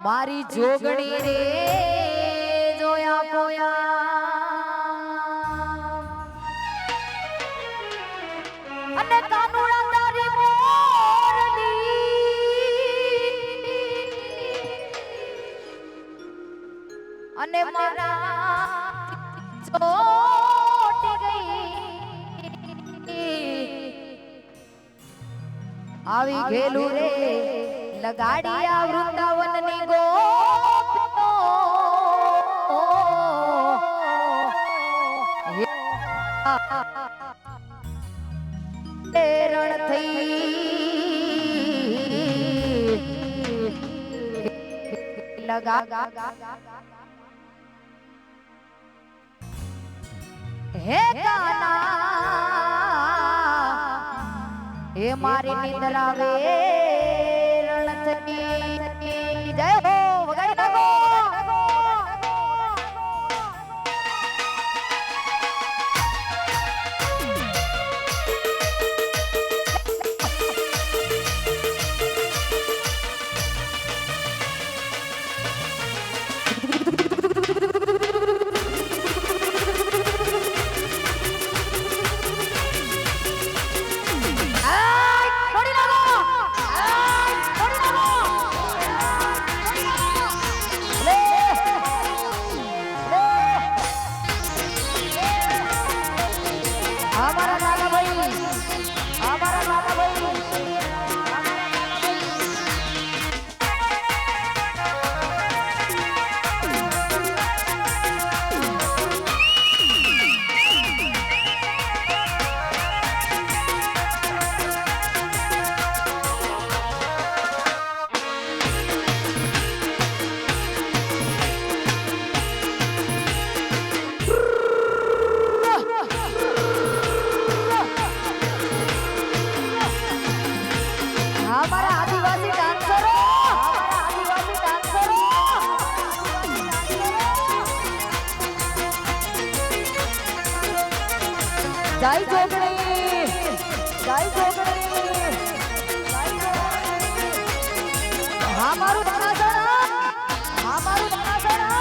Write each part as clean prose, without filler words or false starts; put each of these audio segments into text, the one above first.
મારી જોગણી રે જોયા પોયા અને કાનુડા તારી મોરલી અને મારા ચોટી ગઈ આવી ગેલું રે લગાડિયા વૃંદાવનની ગોપીઓ રણ થઈ લગા હે કાના હે મારી નિંદર આવે જય હો વગાડી નાખો જય જોગણી જય જોગણી હા મારું દાનાસણા હા મારું દાનાસણા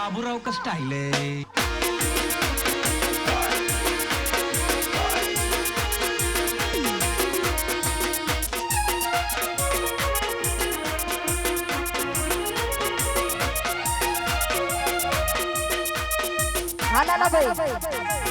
बाबूराव का स्टाइल है हाँ ना भाई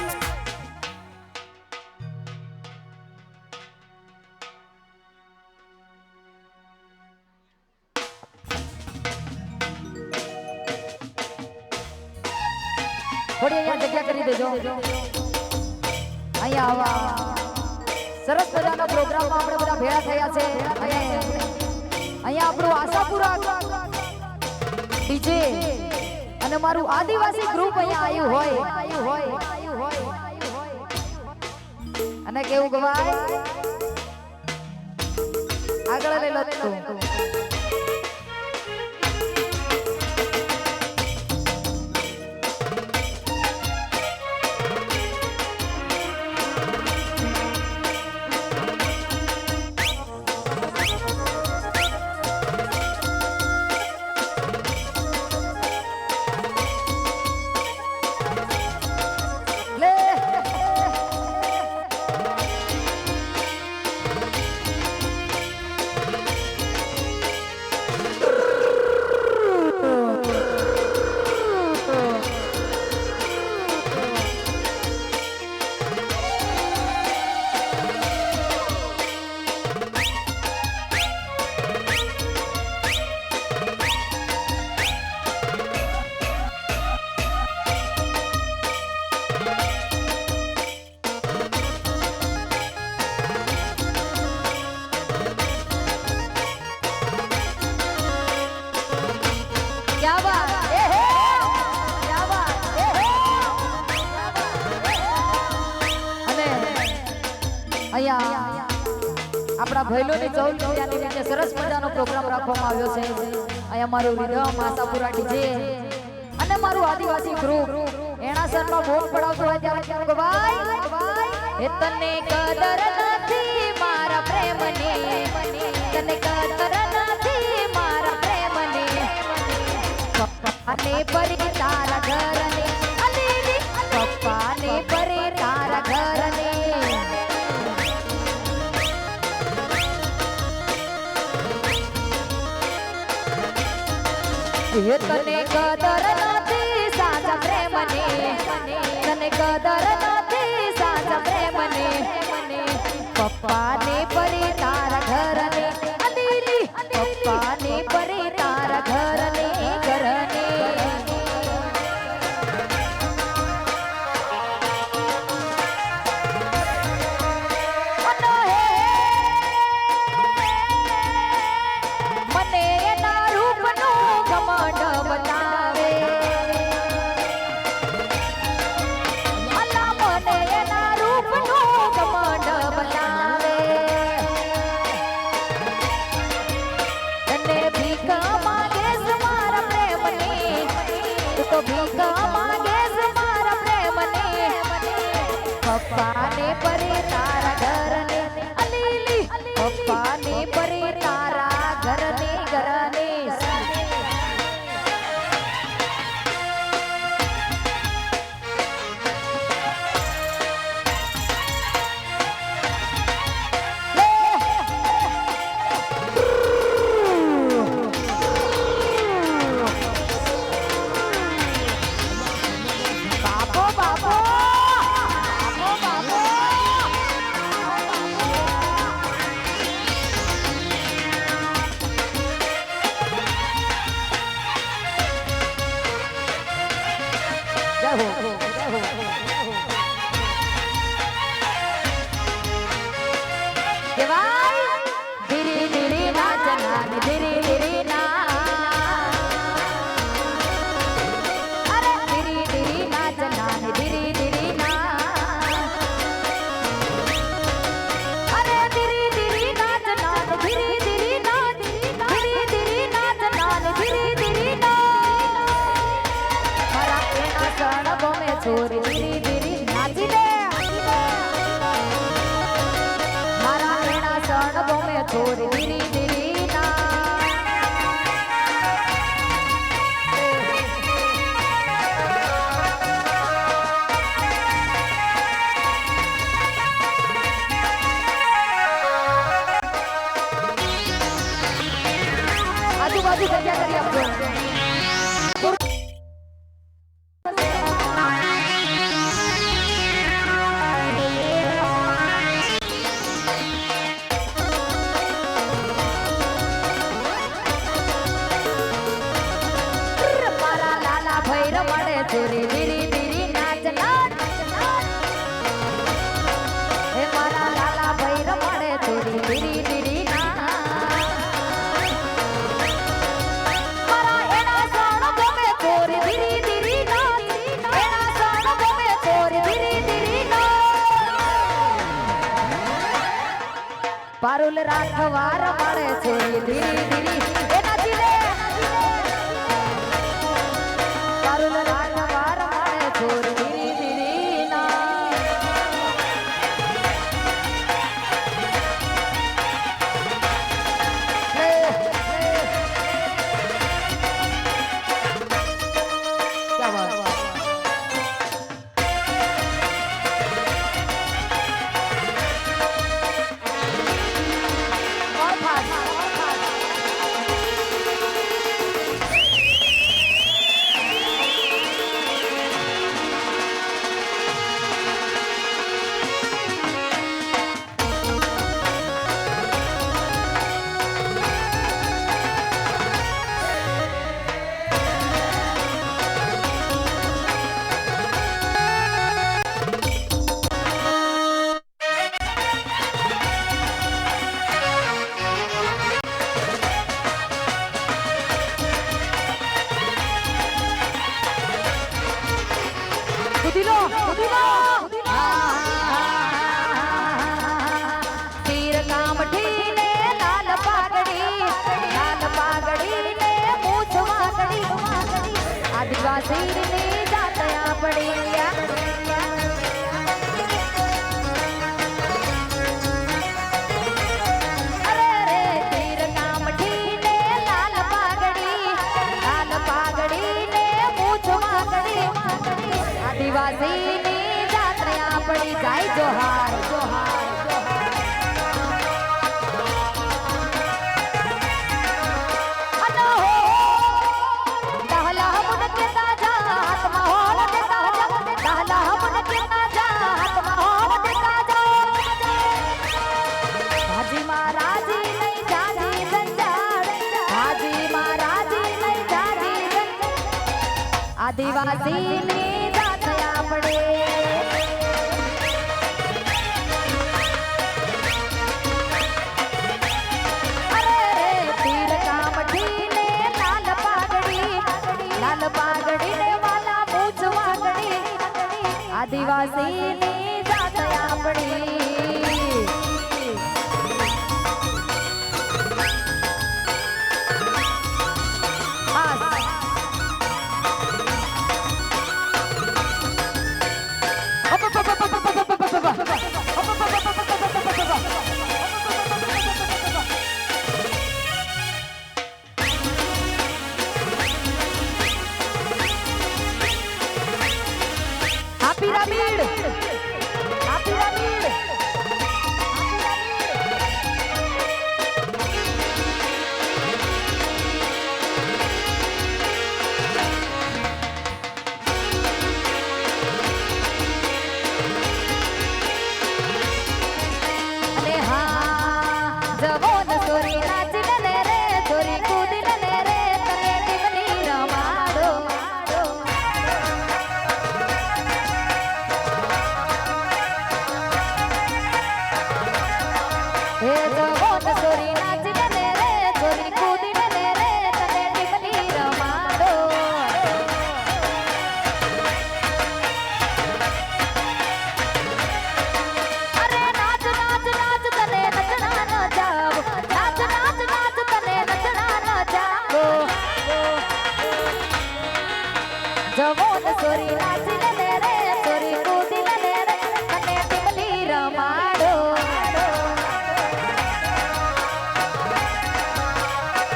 થોડી અહીંયા જગ્યા કરી દેજો અહીંયા આવા સરસ મજાના પ્રોગ્રામમાં આપણે બધા ભેળા થયા છે અને અહીંયા આપણું આશાપુરા ડીજે અને મારું આદિવાસી ગ્રુપ અહીંયા આવ્યું હોય અને કેવું ગવાય આગળ લઈ લો અહીંયા આપણા ભૈલોની 14 રૂપિયાની નીચે સરસ મજાનો પ્રોગ્રામ રાખવામાં આવ્યો છે. અહીંયા મારું વિધમ આશાપુરા ડીજે અને મારું આદિવાસી ગ્રુપ એના સરમાં ભોગ પડાવતો હોય ત્યારે કહો ભાઈ એ તને કદર નથી મારા પ્રેમની, તને કદર નથી મારા પ્રેમની, પપ્પાને પરી તારા ઘરને, અલીલી પપ્પાને પરી તારા ઘરને. એ તને કદર નથી સાચા પ્રેમની, તને કદર નથી સાચા પ્રેમની, પપ્પાને પરી તારા ઘરને, અલીલી પપ્પાને પરી તારા ઘરને ઘરને. મને એના રૂપનું ઘમંડ બતાવે, અલા મને એના રૂપનું ઘમંડ બતાવે, તને ભીખ માંગેસ મારા પ્રેમની, તું તો ભીખ માંગેસ મારા પ્રેમની, પપ્પાને પરી તારા ઘરને, અલીલી પપ્પાને પરી તારા ઘરને ઘરને. બાપો બાપો બાપો બાપો. જય હો જય હો. કેવાય ધીરે ધીરે ના જનાની, ધીરે ધીરે ના, અરે ધીરે ધીરે ના જનાની, ધીરે ધીરે ના, અરે ધીરે ધીરે ના જનાની, ધીરે ધીરે ના, ધીરે ધીરે ના જનાની, ધીરે ધીરે ના. મારા એના સણબો મે છોરી ધીરે ધીરે નાચી દે, મારા એના સણબો મે છોરી ધીરે ધીરે ના. આજુબાજુ જગ્યા કરી આપજો. મારા લાલા ભૈર મળે ધીરે ધીરે ધીરે નાચ નાચ. હે મારા લાલા ભૈર મળે ધીરે ધીરે ધીરે નાચ. મારા એના સણબો મે છોરી ધીરે ધીરે નાચ, એના સણબો મે છોરી ધીરે ધીરે નાચ. પારુલ રાખવાર મળે છે ધીરે ધીરે એના જીલે, પારુલ રાખવાર મળે છોરી ધીરે ધીરે ના. ક્યા વાત. और फास्ट, और फास्ट. કૂદી લો કૂદી લો. આદિવાસીની જાત્રા પડી જાય જોહાર જોહાર જોહાર અનો દહલા મુન કે તાજા હાથમાં હોલ દે તાજા દહલા મુન કે તાજા હાથમાં હોલ દે તાજા હાજી મહારાજી લઈ જાજી સંજાડ હાજી મહારાજી લઈ જાજી સંજાડ આદિવાસીની જાત્રા પડે પાઘડી ને વાલા મૂછ વાગડી આદિવાસીની જાત આપણી પિરામિડ આ પિરામિડ અરે હા જવોન સોરી નાચીને ને રે સોરી કૂદીને ને રે તને ટીમની રમાડો હે જવોન સોરી નાચીને ને રે સોરી કૂદીને ને રે તને ટીમની રમાડો અરે નાચ નાચ નાચ તને નચણા ન જાવ નાચ નાચ નાચ તને નચણા ન જાવ જવોન સોરી નાચીને ને રે સોરી કૂદીને ને રે તને ટીમની રમાડો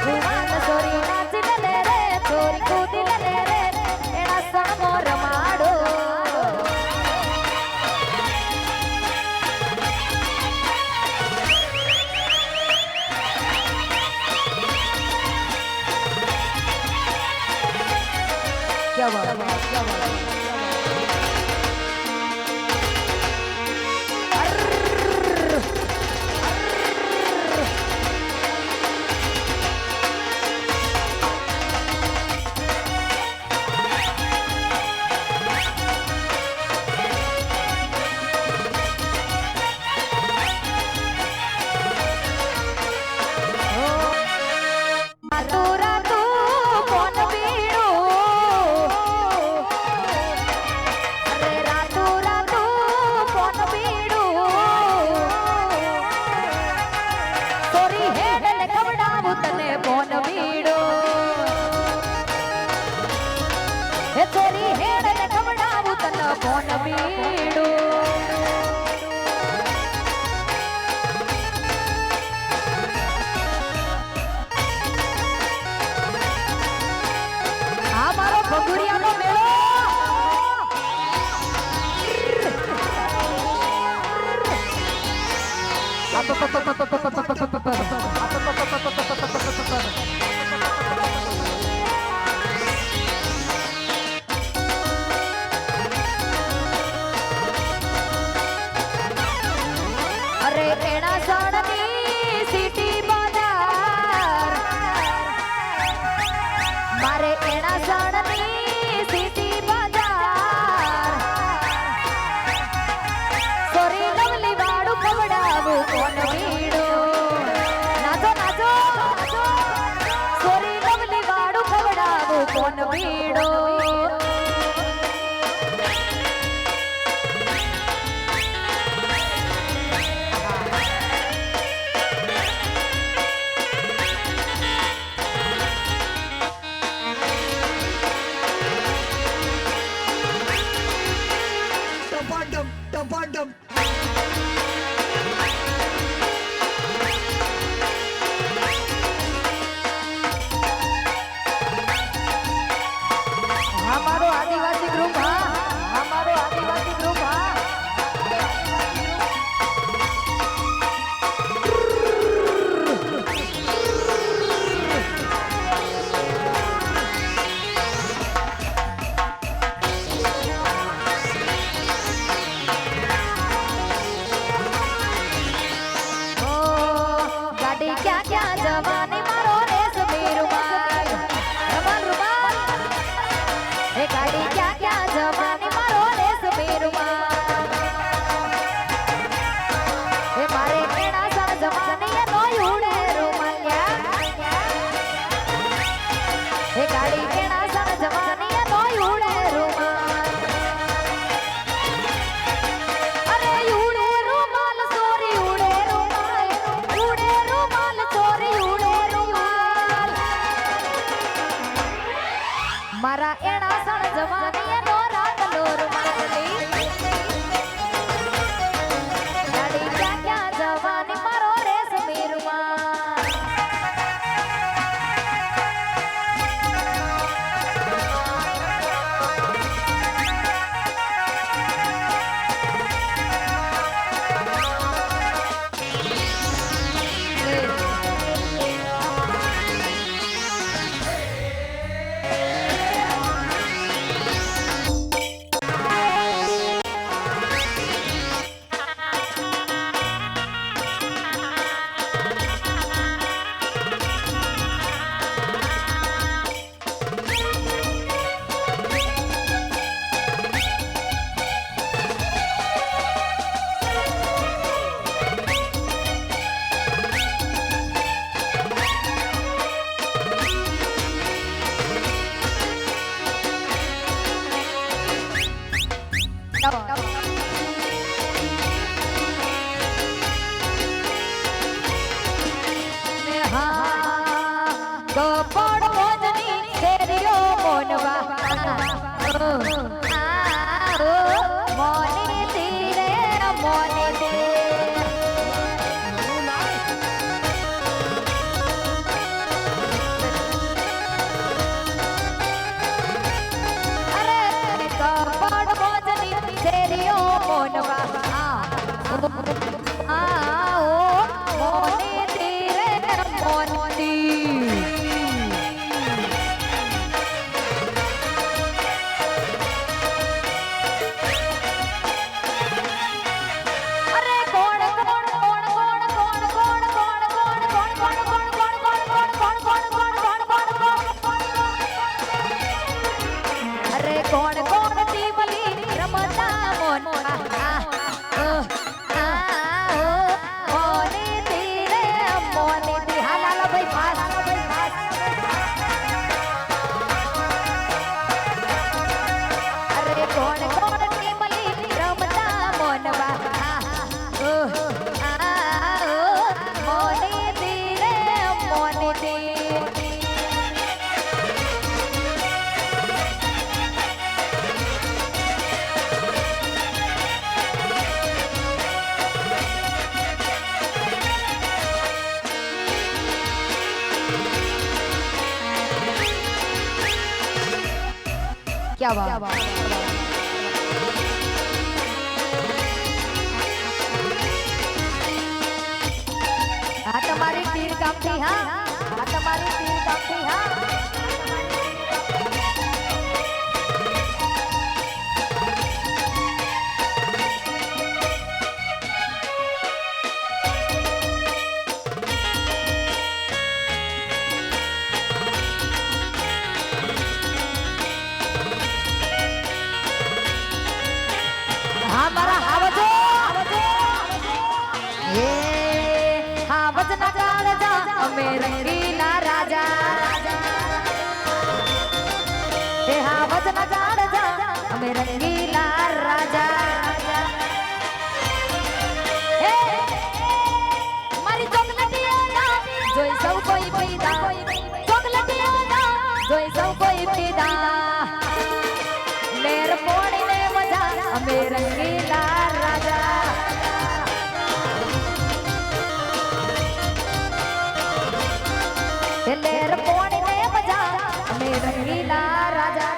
જુવાન સોરી નાચીને ને રે સોરી કૂદીને ને રે એના સણમો રમાડો क्या बात है क्या बात है રાતુ રાતુ કોણ બીડું અરે રાતુ રાતુ કોણ બીડું સોરી હેડ ને ખવડાવું તને કોણ બીડું હે સોરી હેડ ને ખવડાવું તને કોણ બીડું આ મારો ભગુરિયાનો મેળો અરે એના સણની સિટી બજાર મારે એના સણની સિટી બજાર સોરી લવલી વાળું ખવડાવું કોણ બીડો નાચો નાચો સોરી લવલી વાળું ખવડાવું કોણ બીડો ટપાટમ હમારો આદિવાસી ગ્રુપ હા હમારો આદિવાસી કપડ મોજની શેરીઓ મોનવા મોની તીરે મોની તીર અરે કપડ મોજની શેરીઓ મોનવા મોની તીરે મોની કોણ કોણ ટીમલી રમતા મોની તીરે મોની તી હાલ ભાઈ પાસ અરે કોણ કોણ ટીમલી રમતા મોનવા મોની તીરે મોની તી क्या बात हाँ तुम्हारी तीर काफी हाँ तुम्हारी तीर काफी हाँ हमारा हावजो ये हावज नगाड़ जा अमे रंगीला राजा ये हावज नगाड़ जा अमे रंगीला राजा ए मारी चॉकलेटिया ना जोई सब कोई पीदा चॉकलेटिया ना जोई सब कोई पीदा लेर पोड़ी ने मजा अमे रंगीला राजा लेर पोड़ी ने मजा अमे रंगीला राजा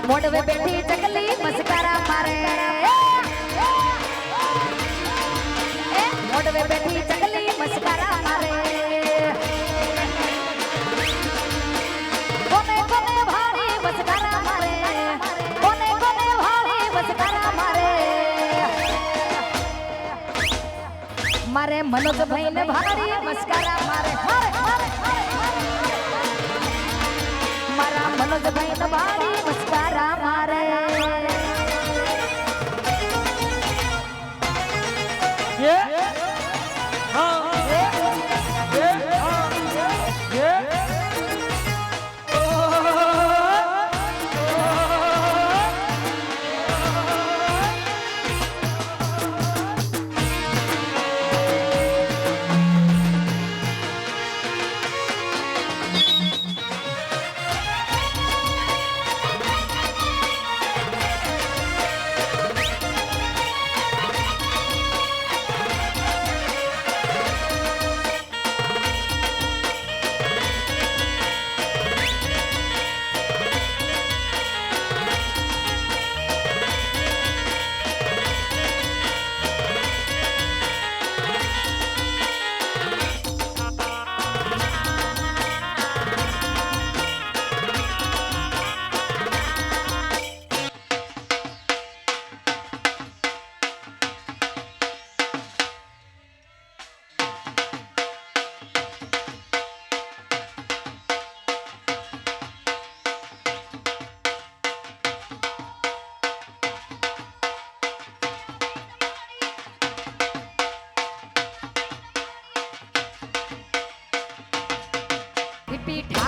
મોડવે બેઠી ચકલી મસ્કરા મારે મોડવે બેઠી ચકલી મસ્કરા મારે કોને કોને ભારી મસ્કરા મારે કોને કોને ભારી મસ્કરા મારે મનોજ ભાઈ ને ભારી મસ્કરા મારે મારા મનોજ ભાઈ ને ભારી મસ્કરા મારે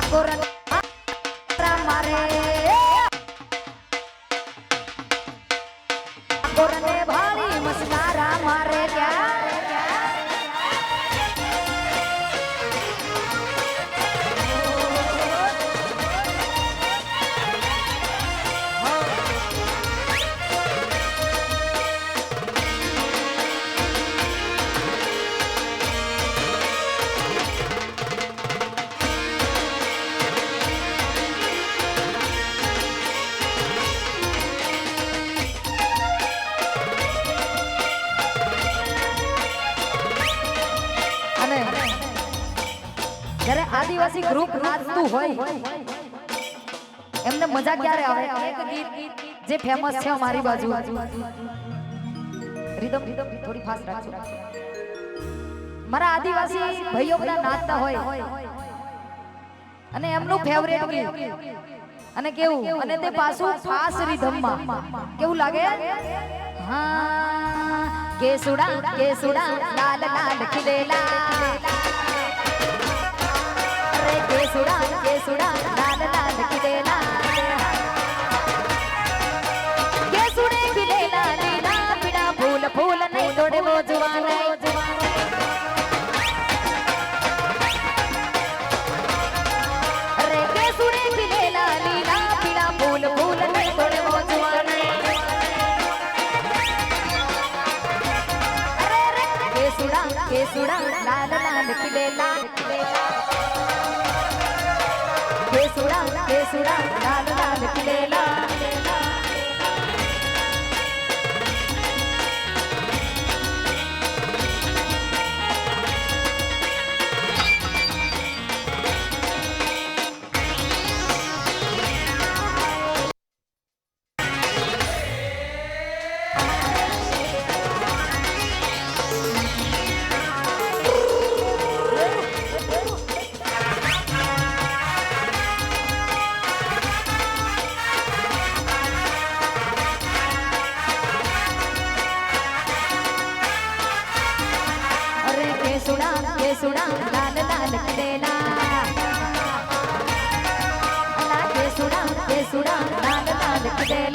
ઠાકોર મારે ઠાકોર ને ભારી મસ્કરા મારે જ્યારે આદિવાસી ગ્રુપ નાચતું હોય એમને મજા ક્યારે આવે એક ગીત જે ફેમસ છે અમારી બાજુ રીધમ થોડી ફાસ્ટ રાખજો મારા આદિવાસી ભાઈઓ બધા નાચતા હોય અને એમનું ફેવરેટ ગીત અને કેવું અને તે પાછું ફાસ્ટ રીધમમાં કેવું લાગે હા કેસુડા લાલ લાલ ખીલેલા કેસુડા લાલ લાલ ખીલેલા કેસુડે ખીલેલા લીલા પીળા ફૂલ ફૂલ નહીં તોડે વો જુવાન અરે કેસુડે ખીલેલા લીલા પીળા ફૂલ ફૂલ નહીં તોડે વો જુવાન અરે રે કેસુડા લાલ લાલ ખીલેલા કેસુડા લાલ લાલ ખીલેલા केसुड़ा लाल लाल खीलेला केसुड़ा लाल लाल खीलेला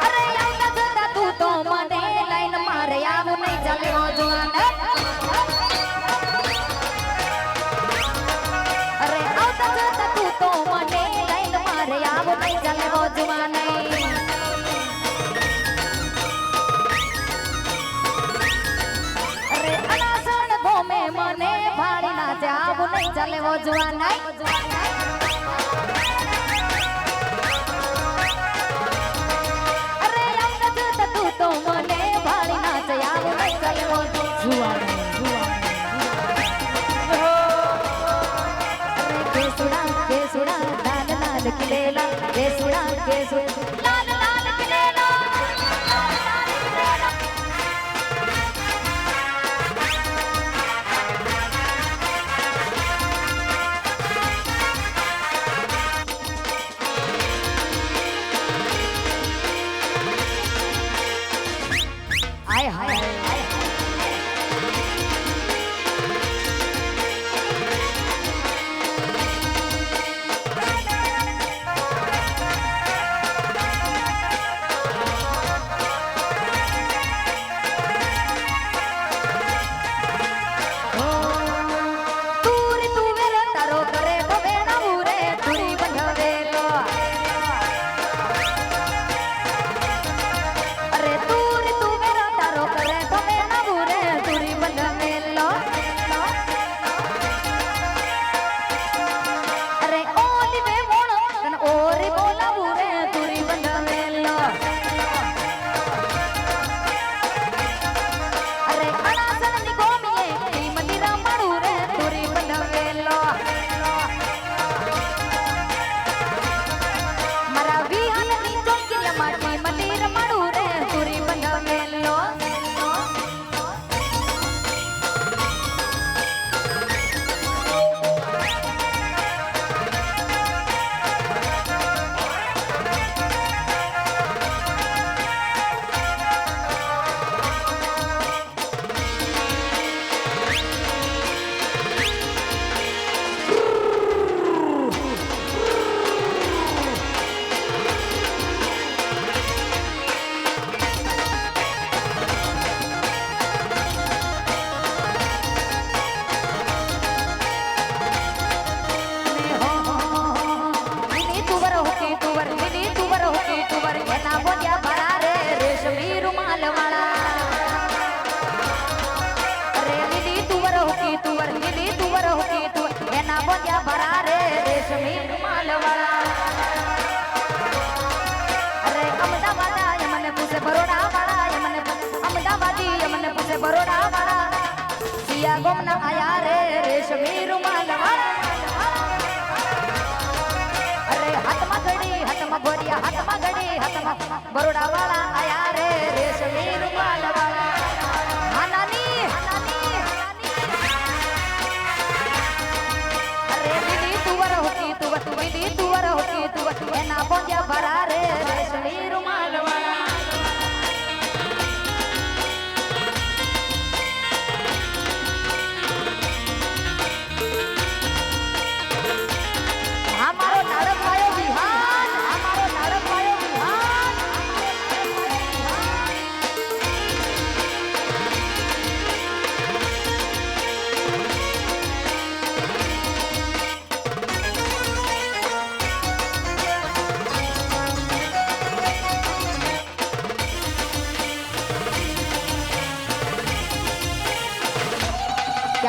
अरे આવતા જતા તું તો મને લાઈન મારે આવું નહીં ચાલે ઓ જુવાન અરે આવતા જતા તું તો મને લાઈન મારે આવું નહીં ચાલે ઓ જુવાન મને ભાડી ના જાવું નહીં ચાલે વો જુવાન અરે આવતા જતા તું તો મને ભાડી ના જાવું નહીં ચાલે વો જુવાન કેસુડા લાલ લાલ ખીલેલા કેસુડા લાલ લાલ ખીલેલા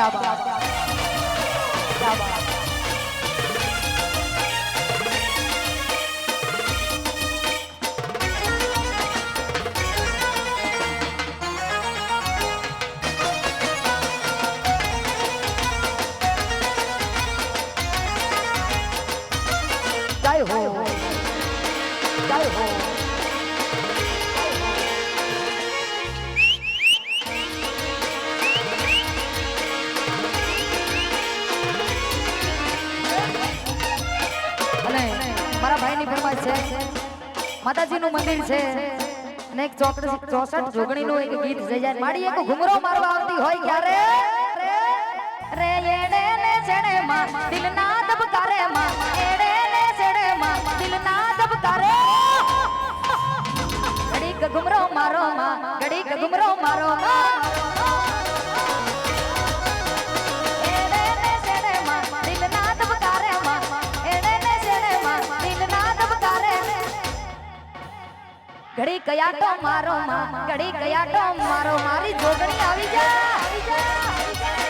क्या बात, क्या बात। जय हो, जय हो। મારા ભાઈની ફરમાઈશ છે, માતાજીનું મંદિર છે અને એક 64 જોગણીનું એક ગીત છે. જ્યારે માડી એક ઘુમરો મારવા આવતી હોય ક્યારે રે એડે ને છેડે માં દિલના દબકારે માં એડે ને છેડે માં દિલના દબકારે ઘડીક ઘુમરો મારો માં ઘડીક ઘુમરો મારો માં એડે ને છેડે માં દિલના દબકારે માં એડે ને છેડે માં દિલના દબકારે ઘડી કયા તો મારો માં ઘડી કયા તો મારો મારી જોગણી આવી જા આવી જા આવી જા.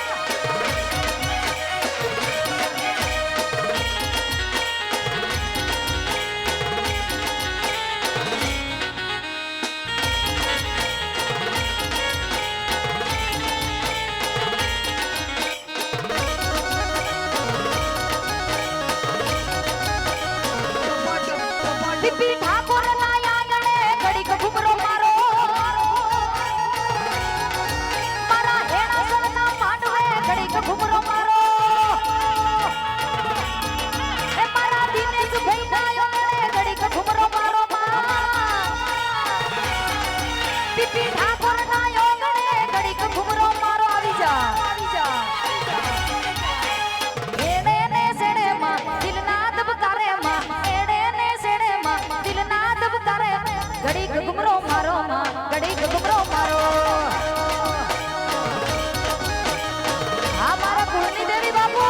દીપી ઠાકોર ના આંગણે ઘડીક ઘુમરો મારો મારા હેણા સોના માંડવે ઘડીક ઘુમરો મારો એ મારા દિનેશ ભાઈ ના આંગણે ઘડીક ઘુમરો મારો દીપી ઠાકોર ના આંગણે ઘડીક ઘુમરો મારો આવી જા આવી જા. એડે ને સેડે માં દિલના દબકારે માં એડે ને સેડે માં દિલના દબકારે ઘડીક ઘુમરો મારો માં ઘડીક ઘુમરો મારો. આ મારા કુળની દેવી બાપુ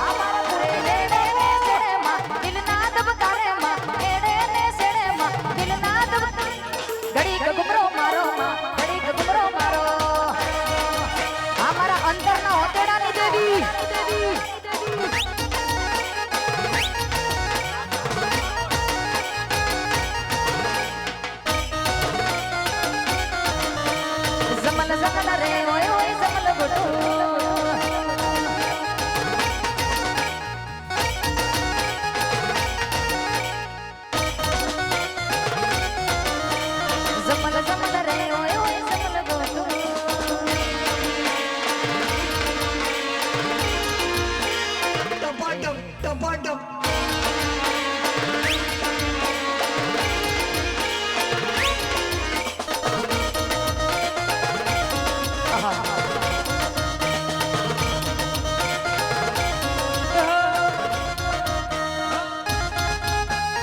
આ મારા કુળે એડે ને સેડે માં દિલના દબકારે માં એડે ને સેડે માં દિલના દબકારે ઘડીક ઘુમરો મારો માં ઘડીક ઘુમરો મારો. આ મારા અંતરના હોતેડાની દેવી જમલ જમલ રે ઓય ઓય જમલ ગોટુ જમલ જમલ રે ઓય ઓય જમલ ગોટુ. टपाटम टपाटम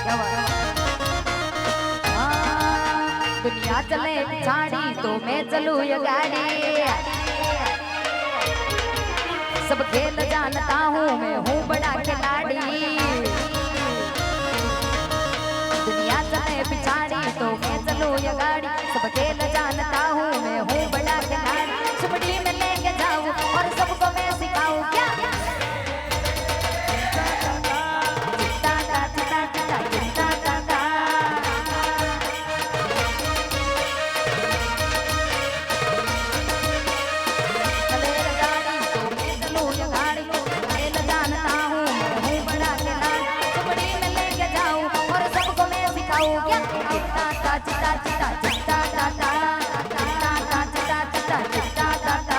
क्या बात है? दुनिया चले पिछाड़ी तो मैं चलूं ये गाड़ी सब खेल जानता हूँ मैं हूँ बड़ा खिलाड़ी. दुनिया चले पिछाड़ी तो मैं चलूं ये गाड़ी सब खेल जानता हूँ मैं हूँ बड़ा खिलाड़ी. सुबड़ी में लेके जाऊँ और सबको मैं सिखाऊँ क्या चिट्टा टा चिट्टा चिट्टा चिट्टा टा टा. चले गाड़ी तो मैं चलूं ये गाड़ी खेल जानता हूँ मैं हूँ बड़ा खिलाड़ी. सुबड़ी में लेके जाऊँ और सबको मैं सिखाऊँ क्या चिट्टा टा चिट्टा चिट्टा चिट्टा टा टा चिट्टा टा चिट्टा चिट्टा चिट्टा टा टा.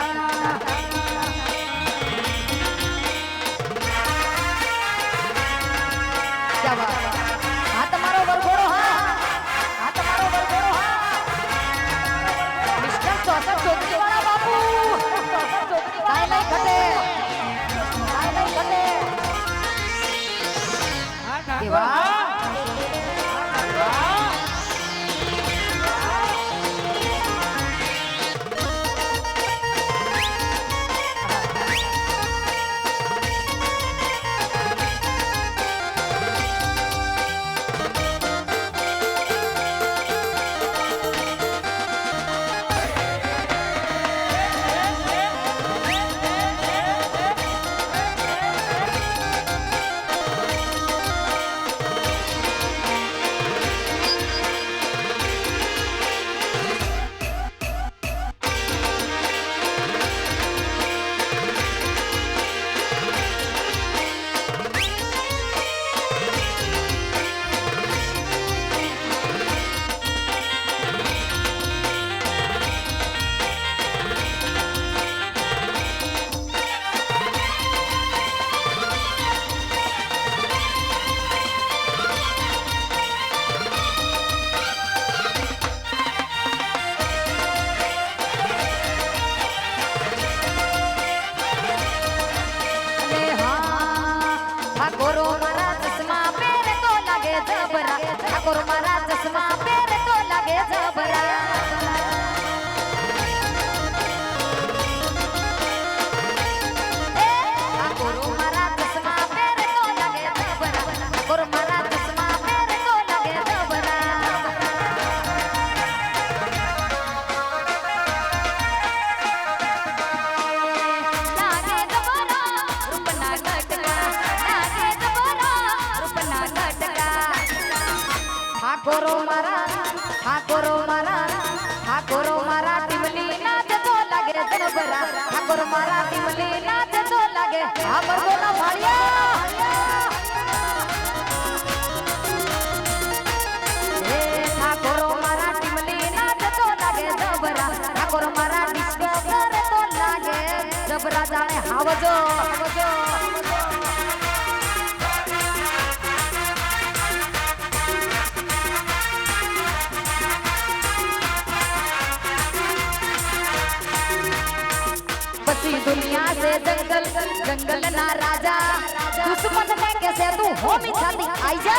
क्या बात है? हाँ તમારો વરઘોડો હા તમારો વરઘોડો હા મિસ્ટર 64 ચોકડી વાળા બાપુ કાઈ નહીં ઘટે કાઈ નહીં ઘટે એવા ઠાકોર મારા ચશ્મા પહેરે તો લાગે જબરા ઠાકોર મારા ચશ્મા પહેરે તો લાગે જબરા ઠાકોર મારા ચશ્મા પહેરે તો લાગે જબરા ઠાકોરો મારા ટીમલી નાચ તો લાગે જબરા ઠાકોર મારા ટીમલી નાચ તો લાગે આ બરગોના ભાળિયા હે ઠાકોરો મારા ટીમલી નાચ તો લાગે જબરા ઠાકોર મારા ડિસ્કો કરે તો લાગે જબરા જાણે હાવજો दुनिया से जंगल जंगल ना राजा दुश्मन ने कैसे तू हो मिठाती आई जा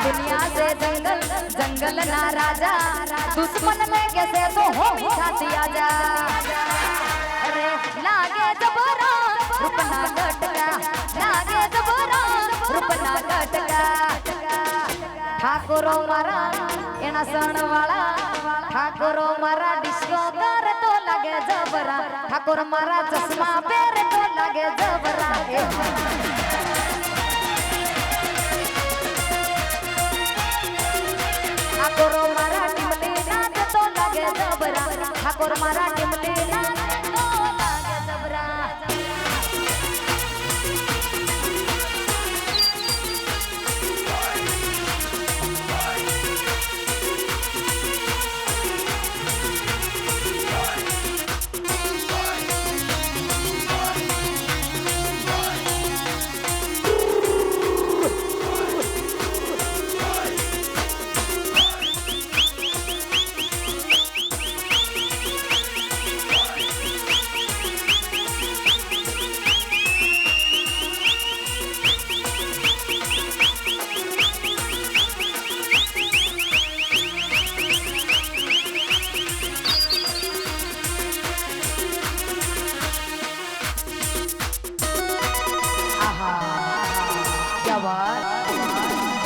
दुनिया से जंगल जंगल ना राजा दुश्मन में कैसे तू हो मिठाती आजा अरे लागे जबरा रुपना गटका लागे जबरा रुपना गटका ઠાકોરો મારા એના સણવાળા ઠાકોરો મારા ડિસ્કો કરે તો લાગે જબરા ઠાકોર મારા ચશ્મા પહેરે તો લાગે જબરા ઠાકોરો મારા ટીમલી નાચ તો લાગે જબરા ઠાકોર મારા ટીમલી નાચ તો લાગે જબરા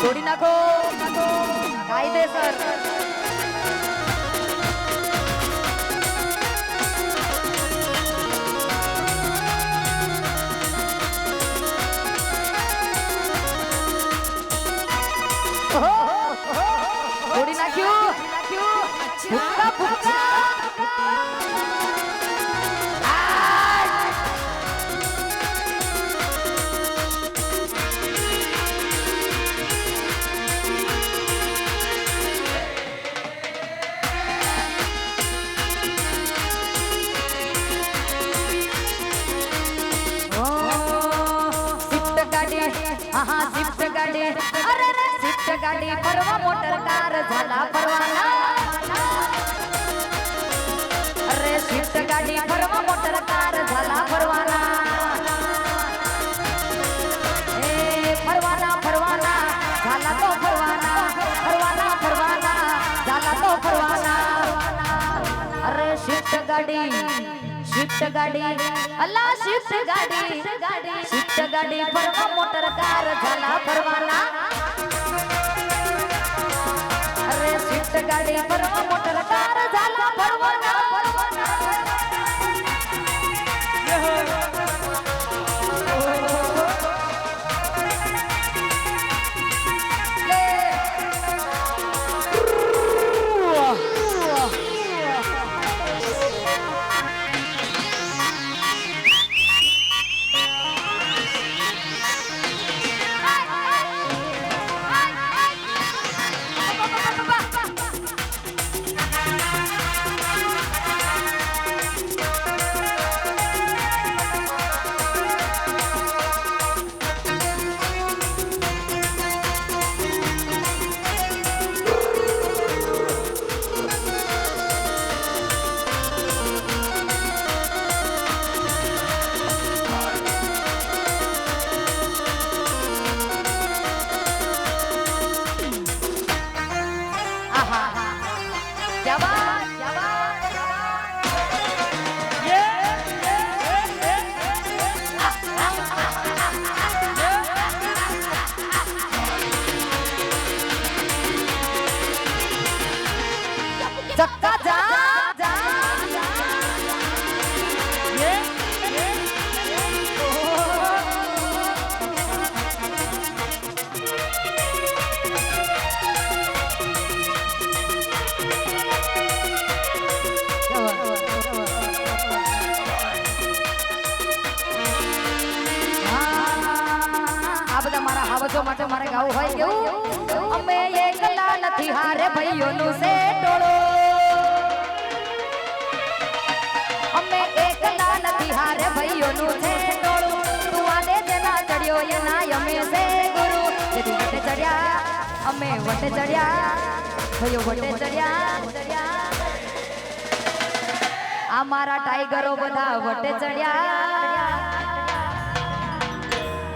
છોડી નાખો કાયદેસર છોડી નાખ્યું ભૂકા ભૂકા स्विफ्ट गाड़ी अरे रे स्विफ्ट गाड़ी परवा मोटर कार झाला परवाना अरे स्विफ्ट गाड़ी परवा मोटर कार झाला परवाना ए परवाना परवाना झाला तो परवाना परवाना परवाना झाला तो परवाना अरे स्विफ्ट गाड़ी अल्लाह स्विफ्ट गाड़ी परवा मोटर कार झाला परवाना अरे स्विफ्ट गाड़ी परवा मोटर कार झाला परवाना બધા માટે મારે ગાવું હોય કેવું અમે એકલા નથી હારે ભાઈઓનું છે ટોળો અમે એકલા નથી હારે ભાઈઓનું છે ટોળું તું આને જેના ચડ્યો એના અમે છે ગુરુ જેથી વટે ચડ્યા અમે વટે ચડ્યા ભાઈઓ વટે ચડ્યા આ મારા ટાઈગરો બધા વટે ચડ્યા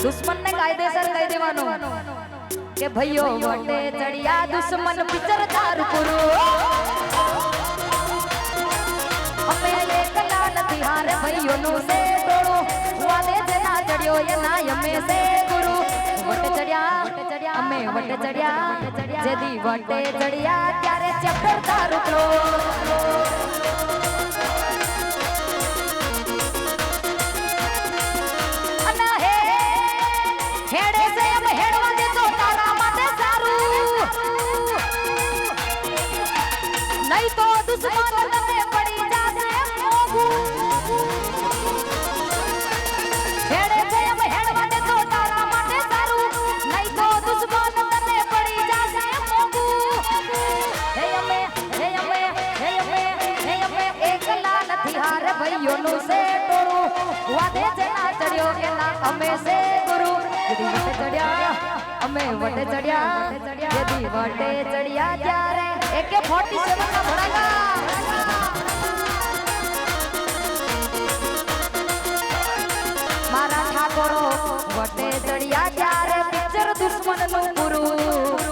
દુશ્મન ને કાયદેસર કહી દેવાનું કે ભાઈઓ વટે ચડ્યા દુશ્મન પિક્ચર તાર પૂરું અમે એકલા નથી હારે ભાઈઓનું છે ટોળું વાલે જેના ચડ્યો એના અમે છે ગુરુ વટે ચડ્યા અમે વટે ચડ્યા જેદી વટે ચડ્યા ત્યારે ચેપ્ટર તારું હેડે છે અમે હેડવા દે તો તારા માટે સારું નહીં તો દુશ્મન તને પડી જાશે મોગું હેડે છે અમે હેડવા દે તો તારા માટે સારું નહીં તો દુશ્મન તને પડી જાશે મોગું હે અમે એકલા નથી હારે ભાઈઓનું છે ટોળું વાદે જેના ચડ્યો એના અમે છે ગુરુ વટે ચડ્યા અમે વટે ચડ્યા જેદી વટે ચડ્યા ત્યારે AK-47 ના ભડાકા મારા ઠાકોરો વટે ચડ્યા ત્યારે પિક્ચર દુશ્મન નું પૂરું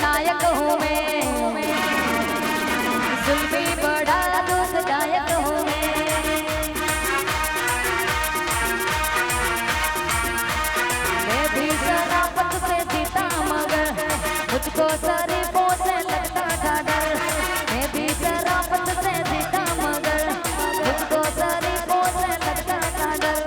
नायक हूँ मैं जुल्मी बड़ा दुखदायक हूँ मैं भी शराफत से जीता मगर मुझको शरीफों से लगता था डर मैं भी शराफत से जीता मगर मुझको शरीफों से लगता था डर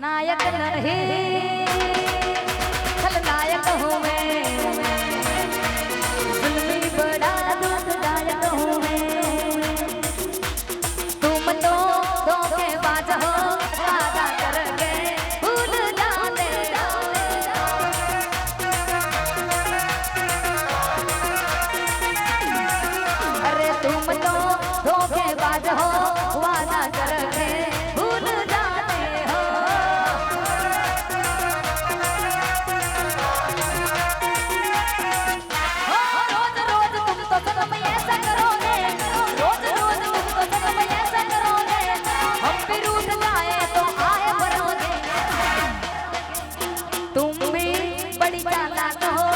नायक नहीं खलनायक हूँ मैं जुल्मी बड़ा दुखदायक हूँ मैं तुम तो धोखेबाज हो वादा करके भूल जाते अरे तुम तो धोखेबाज हो वादा करके भूल जाते हो रोज रोज तुम तो सनम ऐसा करोगे रोज रोज तुम तो सनम ऐसा करोगे हम भी रूठ जाए तो आए भरोगे तुम भी बड़ी चालाक हो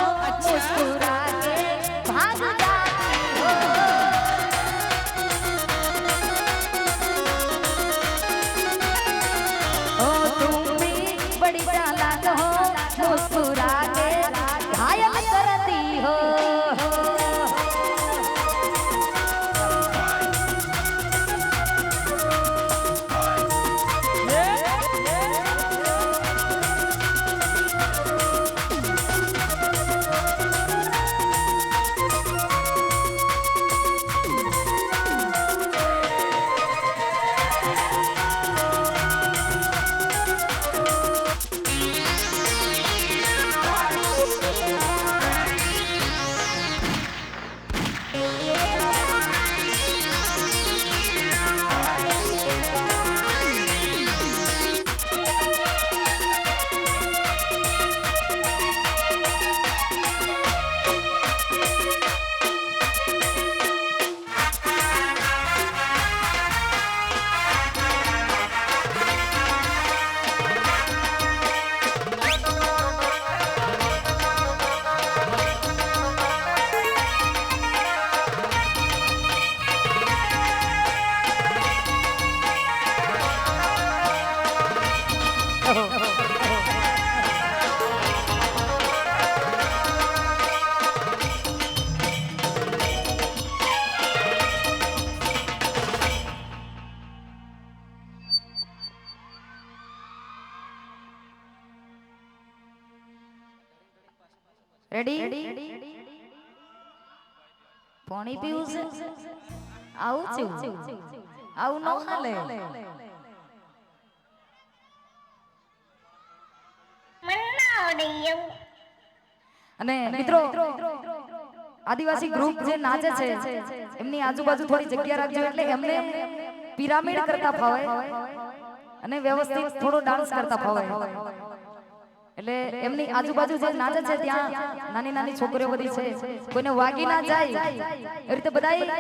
मुस्कुरा के भाग जाती हो ओ तुम भी बड़ी चालाक हो मुस्कुरा के घायल करती हो રેડી પાણી પીવું છે આવું છું આવું ન હાલે અને મિત્રો આદિવાસી ગ્રુપ જે નાચે છે એમની આજુબાજુ થોડી જગ્યા રાખજો એટલે એમને પિરામિડ કરતા ફાવે અને વ્યવસ્થિત થોડો ડાન્સ કરતા ફાવે એટલે એમની આજુબાજુ જે નાચે છે ત્યાં નાની નાની છોકરીઓ બધી છે કોઈને વાગી ના જાય એ રીતે બધાય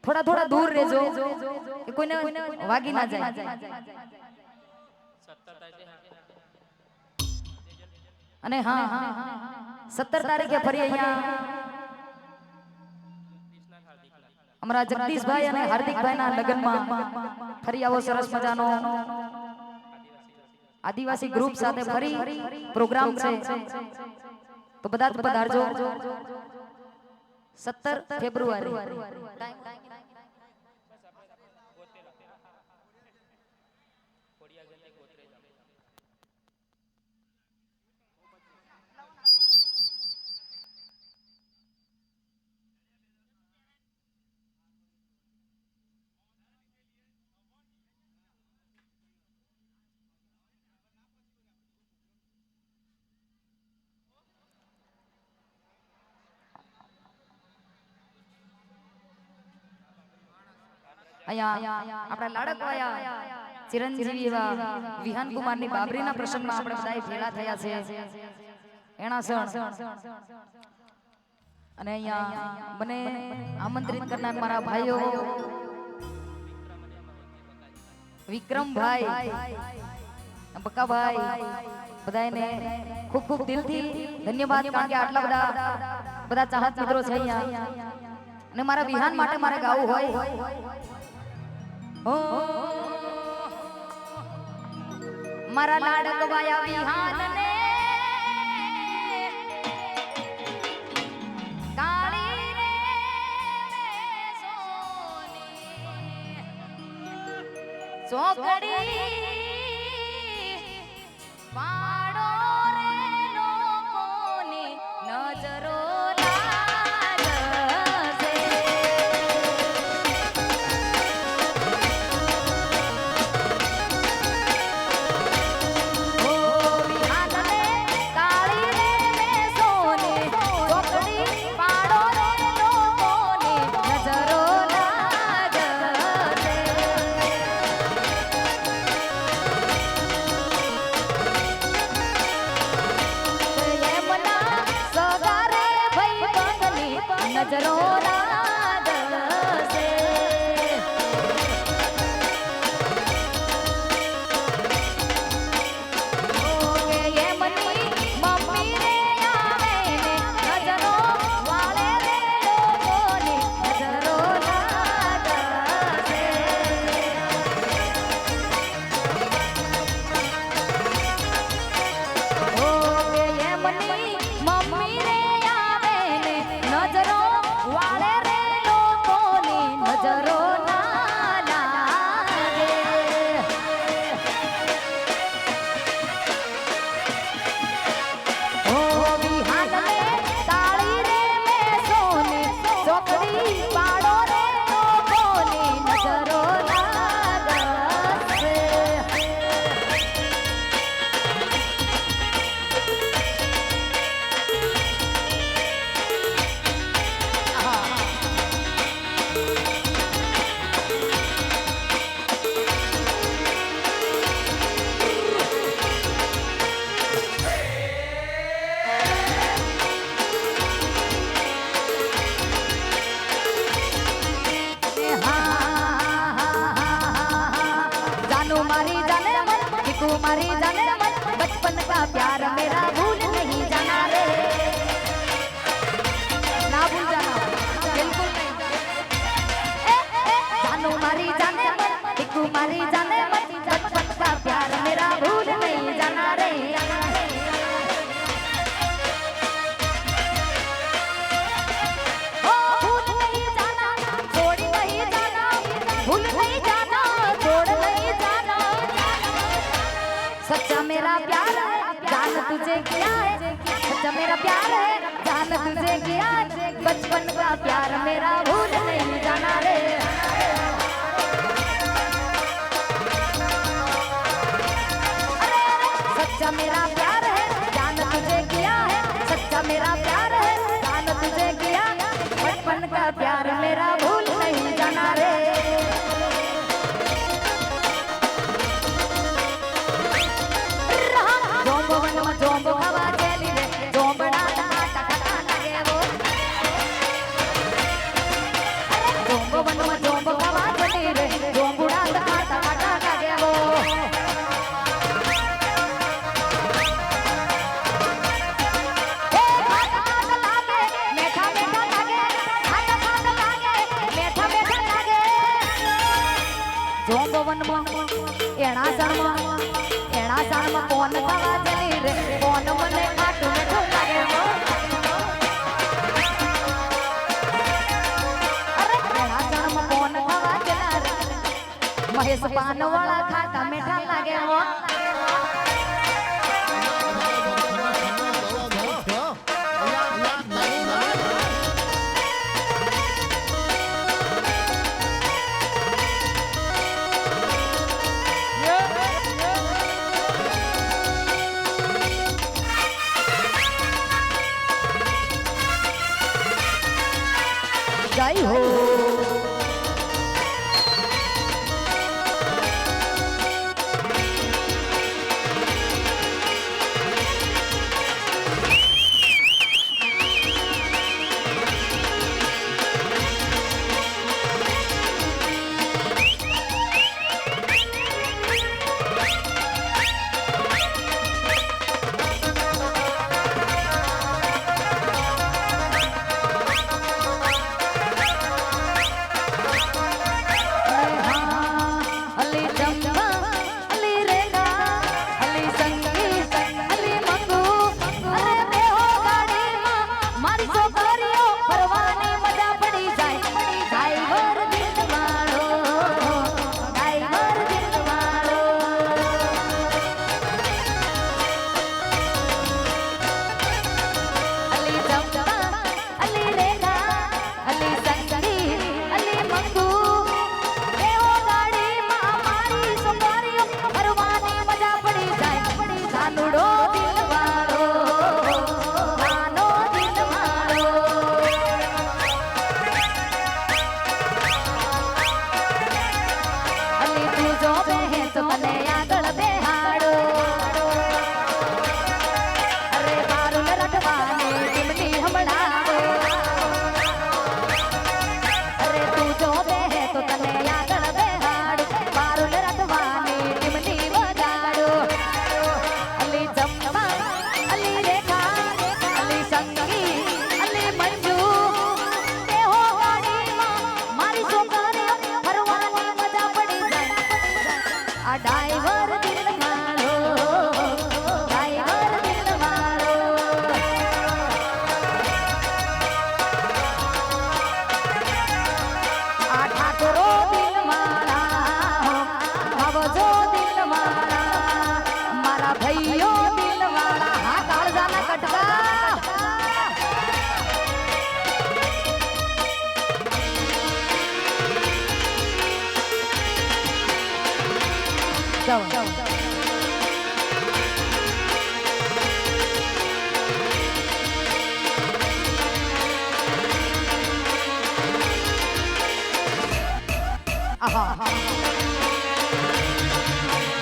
થોડા થોડા દૂર રહેજો કે કોઈને વાગી ના જાય અને હા 17 તારીખે ફરી અહીંયા અમારા જગદીશભાઈ અને હાર્દિકભાઈ ના લગ્નમાં ફરી આવો સરસ મજાનો આદિવાસી ગ્રુપ સાથે ફરી પ્રોગ્રામ છે તો બધા જ પધારજો 17 ફેબ્રુઆરી આપણા લાડકવાયા ચિરંજીવી એવા વિહાન કુમારની બાબરીના પ્રસંગમાં આપણે બધાય ભેળા થયા છે એણાસણ અને અહીંયા મને આમંત્રિત કરનાર મારા ભાઈઓ વિક્રમભાઈ બકાભાઈ બધાને ખૂબ ખૂબ દિલથી ધન્યવાદ કારણ કે આટલા બધા ચાહત મિત્રો છે અહીંયા અને મારા વિહાન માટે મારે ગાવું હોય મારા લાડકવાયા વિહાન ને કાળી રે સોની ચોકડી પાડો રે લોકોની નજરો जान तुझे क्या है सच्चा मेरा प्यार है जान तुझे क्या है बचपन का प्यार मेरा भूल नहीं जाना रे सच्चा मेरा प्यार है जान तुझे क्या है सच्चा मेरा प्यार है जान तुझे क्या बचपन का प्यार मेरा भूल नहीं जाना रे जोंबो हवा चली रे जोंबड़ा टाटा टाटा लगे वो जोंबो हवा चली रे जोंबड़ा टाटा टाटा लगे वो मीठा मीठा लागे खाटा खाटा लागे मीठा मीठा लागे जोंबो वन एना सण में कोन खावा चली रे कोन मने खाटू मीठो लागे वो अरे एना सण में कोन खावा चला रे महेश पान वाला खाटा मीठा लागे वो जय हो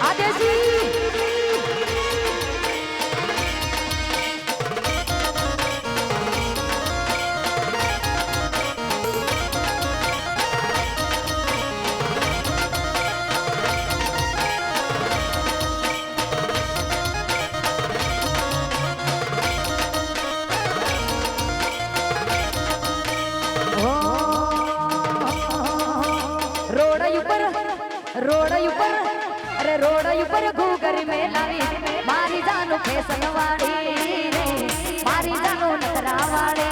आदेशी रोड ऊपर घूगर में लावी मारी जानो फैशन वाली रे मारी जानो नखरा वाले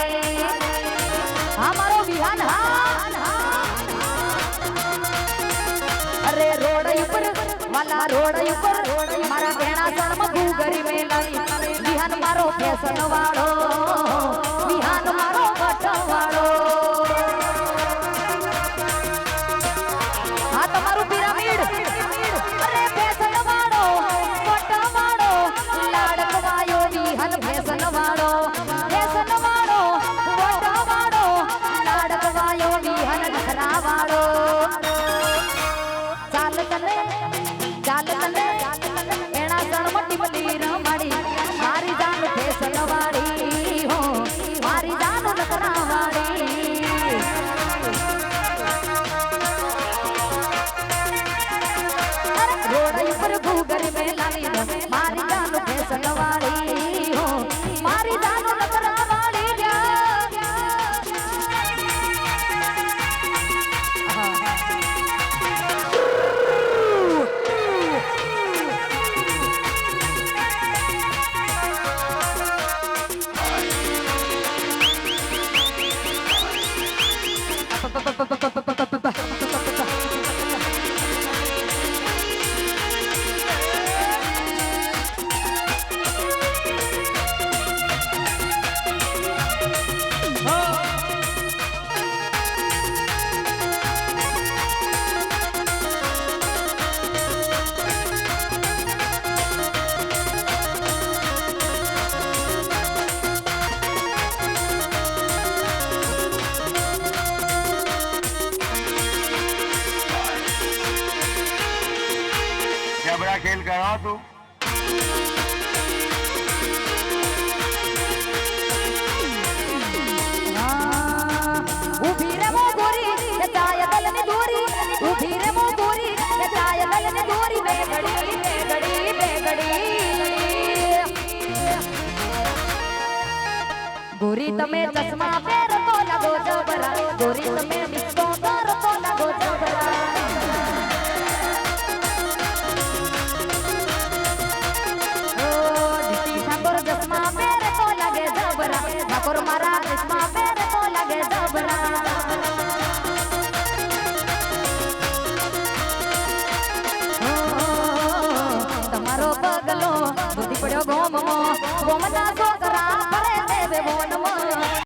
हमारो बिहान अरे रोड ऊपर वाला रोड ऊपर मारा भेड़ा सर में घूगर में लावी મારો ફેશન વાળો વિહાન મારો વટવાળો આ તમારું પિરામિડ અરે ફેશન વાળો વટવાળો લાડકવાયો વિહાન ફેશન વાળો વટવાળો લાડકવાયો વિહાન નખરા વાળો ચાલ તને એના સણમટી મલી રમાડી મારી જાન ફેશન વાળી હો મારી જાન નખરા વાળી રોડ ઉપર ભૂગર મેલાની મારી જાન ફેશન વાળી હો મારી જાન નખરા વાળી जबरा खेल करो तू ઉભી રે મો ગોરી એ તાય દલની દોરી ઉભી રે મો ગોરી એ તાય દલની દોરી બેગડી ગોરી તમે ચશ્મા પહેરતો લાગો જબરા ગોરી તમે ડિસ્કો કરતો લાગો જબરા ચશ્મા પહેરતો લાગે જબરા ઠાકોર મારા ચશ્મા પહેરતો લાગે જબરા તમારો પગલો બુદ્ધિ પડ્યો ગોમમાં ગોમના છોકરા ફરે દેવે વનમાં